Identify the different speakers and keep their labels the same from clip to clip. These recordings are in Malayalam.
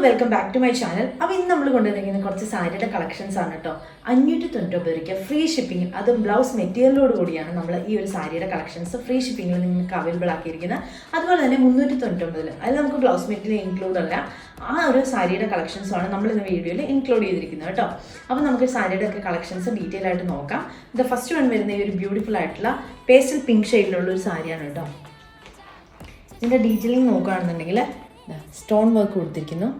Speaker 1: Welcome back to my channel. അപ്പോൾ ഇന്ന് നമ്മൾ കൊണ്ടുവന്നിരിക്കുന്ന കുറച്ച് സാരിയുടെ കളക്ഷൻസ് ആണ് കേട്ടോ. 599 രൂപയ്ക്ക് ഫ്രീ ഷിപ്പിംഗ്, അതും ബ്ലൗസ് മെറ്റീരിയലോട് കൂടിയാണ് നമ്മൾ ഈ ഒരു സാരിയുടെ കളക്ഷൻസ് ഫ്രീ ഷിപ്പിംഗിൽ നിങ്ങൾക്ക് അവൈലബിൾ ആക്കിയിരിക്കുന്നത്. അതുപോലെ തന്നെ 399 അതിൽ നമുക്ക് ബ്ലൗസ് മെറ്റീരിയൽ ഇൻക്ലൂഡ് അല്ല, ആ ഒരു സാരിയുടെ കളക്ഷൻസുമാണ് നമ്മൾ ഇന്ന് വീഡിയോയിൽ ഇൻക്ലൂഡ് ചെയ്തിരിക്കുന്നത് കേട്ടോ. അപ്പോൾ നമുക്ക് സാരിയുടെ ഒക്കെ കളക്ഷൻസ് ഡീറ്റെയിൽ ആയിട്ട് നോക്കാം. ഇത് ഫസ്റ്റ് വൺ വരുന്ന ഈ ഒരു ബ്യൂട്ടിഫുൾ ആയിട്ടുള്ള പേസ്റ്റൽ പിങ്ക് ഷെയ്ഡിലുള്ള ഒരു സാരിയാണ് കേട്ടോ. ഇതിൻ്റെ ഡീറ്റെയിലിംഗ് നോക്കുകയാണെന്നുണ്ടെങ്കിൽ സ്റ്റോൺ വർക്ക് കൊടുത്തിരിക്കുന്നു.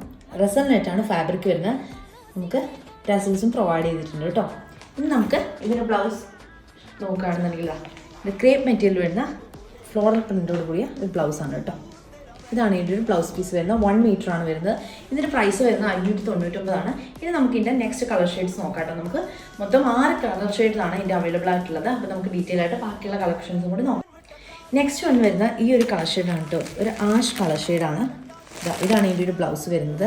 Speaker 1: റസൽ നെറ്റാണ് ഫാബ്രിക് വരുന്നത്. നമുക്ക് ടാസൽസും പ്രൊവൈഡ് ചെയ്തിട്ടുണ്ട് കേട്ടോ. ഇനി നമുക്ക് ഇതിൻ്റെ ബ്ലൗസ് നോക്കുകയാണെന്നുണ്ടെങ്കിൽ ഇത് ക്രേപ്പ് മെറ്റീരിയൽ വരുന്ന ഫ്ലോറൽ പ്രിൻറ്റോട് കൂടിയ ഒരു ബ്ലൗസാണ് കേട്ടോ. ഇതാണ് ഇതിൻ്റെ ഒരു ബ്ലൗസ് പീസ് വരുന്നത്. 1 മീറ്ററാണ് വരുന്നത്. ഇതിൻ്റെ പ്രൈസ് വരുന്നത് 599 ഇനി നമുക്ക് ഇതിൻ്റെ നെക്സ്റ്റ് കളർ ഷെയ്ഡ്സ് നോക്കാം കേട്ടോ. നമുക്ക് മൊത്തം 6 കളർ ഷെയ്ഡ്സാണ് ഇതിൻ്റെ അവൈലബിൾ ആയിട്ടുള്ളത്. അപ്പോൾ നമുക്ക് ഡീറ്റെയിൽ ആയിട്ട് ബാക്കിയുള്ള കളക്ഷൻസും കൂടി നോക്കാം. നെക്സ്റ്റ് വൺ വരുന്ന ഈ ഒരു കളർ ഷെയ്ഡാണ് കേട്ടോ. ഒരു ആഷ് കളർ ഷെയ്ഡാണ്. ഇതാണ് ഇതിൻ്റെ ഒരു ബ്ലൗസ് വരുന്നത്.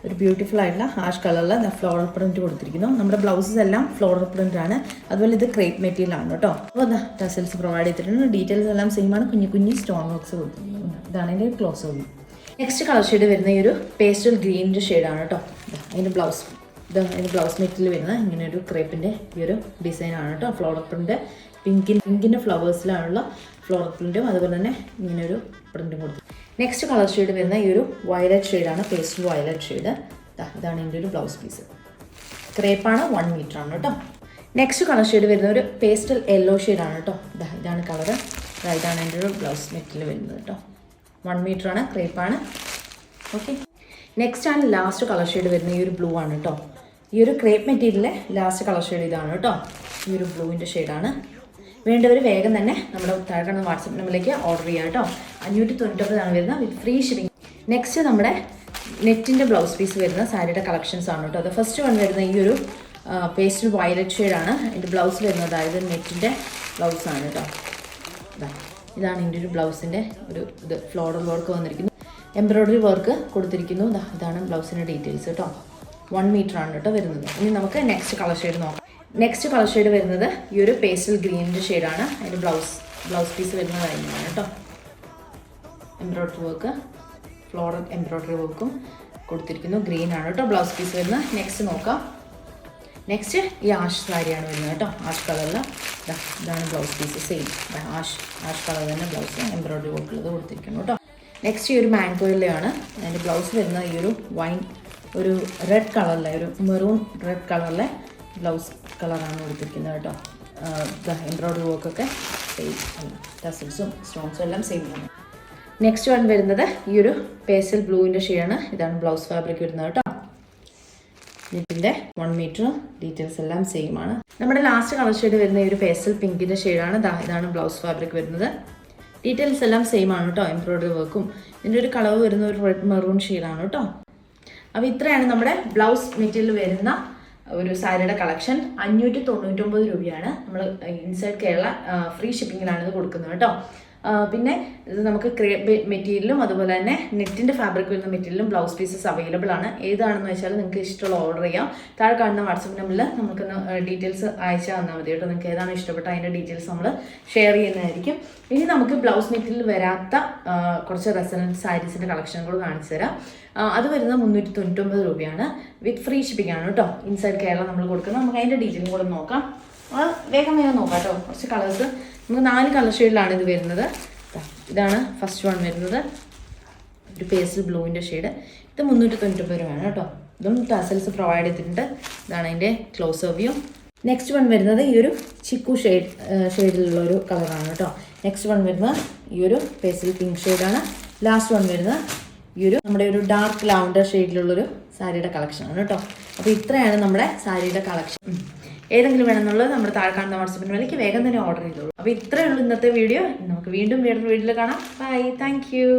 Speaker 1: ഒരു ബ്യൂട്ടിഫുൾ ആയിട്ടുള്ള ആഷ് കളറിൽ ഫ്ലോറൽ പ്രിൻറ്റ് കൊടുത്തിരിക്കുന്നു. നമ്മുടെ ബ്ലൗസസ് എല്ലാം ഫ്ലോറൽ പ്രിൻ്റ് ആണ്. അതുപോലെ ഇത് ക്രേപ്പ് മെറ്റീരിയൽ ആണ് കേട്ടോ. അപ്പോൾ ടസൽസ് പ്രൊവൈഡ് ചെയ്തിട്ടുണ്ട്. ഡീറ്റെയിൽസ് എല്ലാം സെയിം ആണ്. കുഞ്ഞു സ്റ്റോൺ വർക്ക്സ് കൊടുത്തിട്ടുണ്ട്. ഇതാണ് ഇതിൻ്റെ ക്ലോസ് ഓവി. നെക്സ്റ്റ് കളർ ഷെയ്ഡ് വരുന്ന ഈ ഒരു പേസ്റ്റൽ ഗ്രീനിൻ്റെ ഷെയ്ഡാണ് കേട്ടോ. അതിൻ്റെ ബ്ലൗസ് അതിൻ്റെ ബ്ലൗസ് മെറ്റീരിയൽ വരുന്നത് ഇങ്ങനെ ഒരു ക്രേപ്പിൻ്റെ ഈ ഒരു ഡിസൈനാണ് കേട്ടോ. ഫ്ലോറൽ പ്രിൻ്റ് പിങ്കിൻ്റെ ഫ്ലവേഴ്സിലാണുള്ള ഫ്ലോറൽ പ്രിൻറ്റും അതുപോലെ തന്നെ ഇങ്ങനെ ഒരു പ്രിൻറ്റും കൊടുത്തു. നെക്സ്റ്റ് കളർ ഷെയ്ഡ് വരുന്ന ഈ ഒരു വയലറ്റ് ഷെയ്ഡാണ്. Pastel violet shade. ഇതാണ് ഇതിൻ്റെ ഒരു ബ്ലൗസ് പീസ്. ക്രേപ്പാണ്. 1 മീറ്ററാണ് കേട്ടോ. നെക്സ്റ്റ് കളർ ഷെയ്ഡ് വരുന്ന ഒരു പേസ്റ്റൽ യെല്ലോ ഷെയ്ഡാണ് കേട്ടോ. ഇതാണ് കളറ്. ഇതാണ് എൻ്റെ ഒരു ബ്ലൗസ് മെറ്റീരിയൽ വരുന്നത് കേട്ടോ. 1 മീറ്ററാണ്. ക്രേപ്പാണ്. ഓക്കെ. നെക്സ്റ്റ് ആണ് ലാസ്റ്റ് കളർ ഷെയ്ഡ് വരുന്ന ഈ ഒരു ബ്ലൂ ആണ് കേട്ടോ. ഈ ഒരു ക്രേപ്പ് മെറ്റീരിയലിലെ ലാസ്റ്റ് കളർ ഷെയ്ഡ് ഇതാണ് കേട്ടോ. ഈ ഒരു ബ്ലൂവിൻ്റെ ഷെയ്ഡാണ്. വേണ്ടവർ വേഗം തന്നെ നമ്മുടെ താഴെ കാണുന്ന വാട്സപ്പ് നമ്പറിലേക്ക് ഓർഡർ ചെയ്യാം കേട്ടോ. 599 വരുന്നത് വിത്ത് ഫ്രീ ഷിപ്പിംഗ്. നെക്സ്റ്റ് നമ്മുടെ നെറ്റിൻ്റെ ബ്ലൗസ് പീസ് വരുന്ന സാരിയുടെ കളക്ഷൻസ് ആണ് കേട്ടോ. അത് ഫസ്റ്റ് വൺ വരുന്ന ഈ ഒരു പേസ്റ്റൽ വയലറ്റ് ഷെയ്ഡാണ്. ഇതിൻ്റെ ബ്ലൗസ് വരുന്നത് അതായത് നെറ്റിൻ്റെ ബ്ലൗസാണ് കേട്ടോ. ഇതാണ് ഇതിൻ്റെ ഒരു ബ്ലൗസിൻ്റെ ഒരു ഇത് ഫ്ലോറൽ വർക്ക് വന്നിരിക്കുന്നു. എംബ്രോയ്ഡറി വർക്ക് കൊടുത്തിരിക്കുന്നു. ഇതാണ് ബ്ലൗസിൻ്റെ ഡീറ്റെയിൽസ് കേട്ടോ. 1 മീറ്ററാണ് കേട്ടോ വരുന്നത്. ഇനി നമുക്ക് നെക്സ്റ്റ് കളർ ഷെയ്ഡ് നോക്കാം. നെക്സ്റ്റ് കളർ ഷെയ്ഡ് വരുന്നത് ഈ ഒരു പേസ്റ്റൽ ഗ്രീനിൻ്റെ ഷെയ്ഡാണ്. അതിൻ്റെ ബ്ലൗസ് പീസ് വരുന്നത് കഴിഞ്ഞാണ് കേട്ടോ. എംബ്രോയ്ഡറി വർക്ക് ഫ്ലോറൽ എംബ്രോയ്ഡറി വർക്കും കൊടുത്തിരിക്കുന്നു. ഗ്രീൻ ആണ് കേട്ടോ ബ്ലൗസ് പീസ് വരുന്നത്. നെക്സ്റ്റ് നോക്കാം. നെക്സ്റ്റ് ഈ ആഷ് സാരിയാണ് വരുന്നത് കേട്ടോ. ആഷ് കളറിൽ ഇതാണ് blouse piece. Same ash colour തന്നെ ബ്ലൗസ് എംബ്രോയ്ഡറി വർക്കുള്ളത് കൊടുത്തിരിക്കുന്നു കേട്ടോ. നെക്സ്റ്റ് ഈ ഒരു മാംഗോയിലാണ്. അതിൻ്റെ ബ്ലൗസ് വരുന്നത് ഈ ഒരു ഒരു റെഡ് കളറിലെ ഒരു മെറൂൺ റെഡ് കളറിലെ ബ്ലൗസ് കളറാണ് കൊടുത്തിരിക്കുന്നത് കേട്ടോ. എംബ്രോയ്ഡറി വർക്കൊക്കെ സെയിം, ടസൽസും സ്റ്റോൺസും എല്ലാം സെയിം ആണ്. നെക്സ്റ്റ് വൺ വരുന്നത് ഈ ഒരു പേസ്റ്റൽ ബ്ലൂവിൻ്റെ ഷെയ്ഡാണ്. ഇതാണ് ബ്ലൗസ് ഫാബ്രിക് വരുന്നത് കേട്ടോ. ഇതിൻ്റെ 1 മീറ്റർ. ഡീറ്റെയിൽസ് എല്ലാം സെയിം ആണ്. നമ്മുടെ ലാസ്റ്റ് കളർ ഷെയ്ഡ് വരുന്ന ഈ ഒരു പേസ്റ്റൽ പിങ്കിൻ്റെ ഷെയ്ഡാണ്. ഇതാണ് ബ്ലൗസ് ഫാബ്രിക് വരുന്നത്. ഡീറ്റെയിൽസ് എല്ലാം സെയിം ആണ് കേട്ടോ. എംബ്രോയ്ഡറി വർക്കും ഇതിൻ്റെ ഒരു കളർ വരുന്ന ഒരു റെഡ് മെറൂൺ ഷെയ്ഡാണ് കേട്ടോ. അപ്പോൾ ഇത്രയാണ് നമ്മുടെ ബ്ലൗസ് മെറ്റീരിയൽ വരുന്ന ഒരു സാരിയുടെ കളക്ഷൻ. 599 രൂപയാണ്. നമ്മൾ ഇൻസൈഡ് കേരള ഫ്രീ ഷിപ്പിങ്ങിലാണ് ഇത് കൊടുക്കുന്നത് കേട്ടോ. പിന്നെ ഇത് നമുക്ക് ക്രേപ്പ് മെറ്റീരിയലും അതുപോലെ തന്നെ നെറ്റിൻ്റെ ഫാബ്രിക് വരുന്ന മെറ്റീരിയലും ബ്ലൗസ് പീസസ് അവൈലബിൾ ആണ്. ഏതാണെന്ന് വെച്ചാൽ നിങ്ങൾക്ക് ഇഷ്ടമുള്ള ഓർഡർ ചെയ്യാം. താഴെ കാണുന്ന വാട്സപ്പ് നമ്പറിൽ നമുക്ക് ഡീറ്റെയിൽസ് അയച്ചു തന്നാൽ മതി കേട്ടോ. നിങ്ങൾക്ക് ഏതാണ് ഇഷ്ടപ്പെട്ട അതിൻ്റെ ഡീറ്റെയിൽസ് നമ്മൾ ഷെയർ ചെയ്യുന്നതായിരിക്കും. ഇനി നമുക്ക് ബ്ലൗസ് മെറ്റീരിയൽ വരാത്ത കുറച്ച് റെസണൻറ്റ് സാരീസിൻ്റെ കളക്ഷൻ കൂടെ കാണിച്ചു തരാം. അത് വരുന്നത് 399 രൂപയാണ്. വിത്ത് ഫ്രീ ഷിപ്പിംഗ് ആണ് കേട്ടോ. ഇൻസൈഡ് കേരള നമ്മൾ കൊടുക്കുന്നത്. നമുക്ക് അതിൻ്റെ ഡീറ്റെയിലും കൂടെ നോക്കാം. വേഗം നോക്കാം കേട്ടോ. കുറച്ച് കളേഴ്സ് നമുക്ക് 4 കളർ ഷെയ്ഡിലാണ് ഇത് വരുന്നത്. ഇതാണ് ഫസ്റ്റ് വൺ വരുന്നത്. ഒരു പേസ്റ്റൽ ബ്ലൂവിൻ്റെ ഷെയ്ഡ്. ഇത് 399 രൂപയാണ് കേട്ടോ. ഇതും ടസൽസ് പ്രൊവൈഡ് ചെയ്തിട്ടുണ്ട്. ഇതാണ് അതിൻ്റെ ക്ലോസ് വ്യൂ. നെക്സ്റ്റ് വൺ വരുന്നത് ഈ ഒരു ചിക്കു ഷെയ്ഡിലുള്ള ഒരു കളറാണ് കേട്ടോ. നെക്സ്റ്റ് വൺ വരുന്നത് ഈ ഒരു പേസ്റ്റൽ പിങ്ക് ഷെയ്ഡാണ്. ലാസ്റ്റ് വൺ വരുന്നത് ഈ ഒരു നമ്മുടെ ഒരു ഡാർക്ക് ലാവൻഡർ ഷെയ്ഡിലുള്ളൊരു സാരിയുടെ കളക്ഷനാണ് കേട്ടോ. അപ്പോൾ ഇത്രയാണ് നമ്മുടെ സാരിയുടെ കളക്ഷൻ. ഏതെങ്കിലും വേണമെന്നുള്ളത് നമ്മുടെ താഴെ കാണുന്ന വാട്സപ്പിന് വിലയ്ക്ക് വേഗം തന്നെ ഓർഡർ ചെയ്തോളൂ. അപ്പോൾ ഇത്രയേ ഉള്ളൂ ഇന്നത്തെ വീഡിയോ. നമുക്ക് വീണ്ടും വേറൊരു വീഡിയോയിൽ കാണാം. ബൈ. Thank you.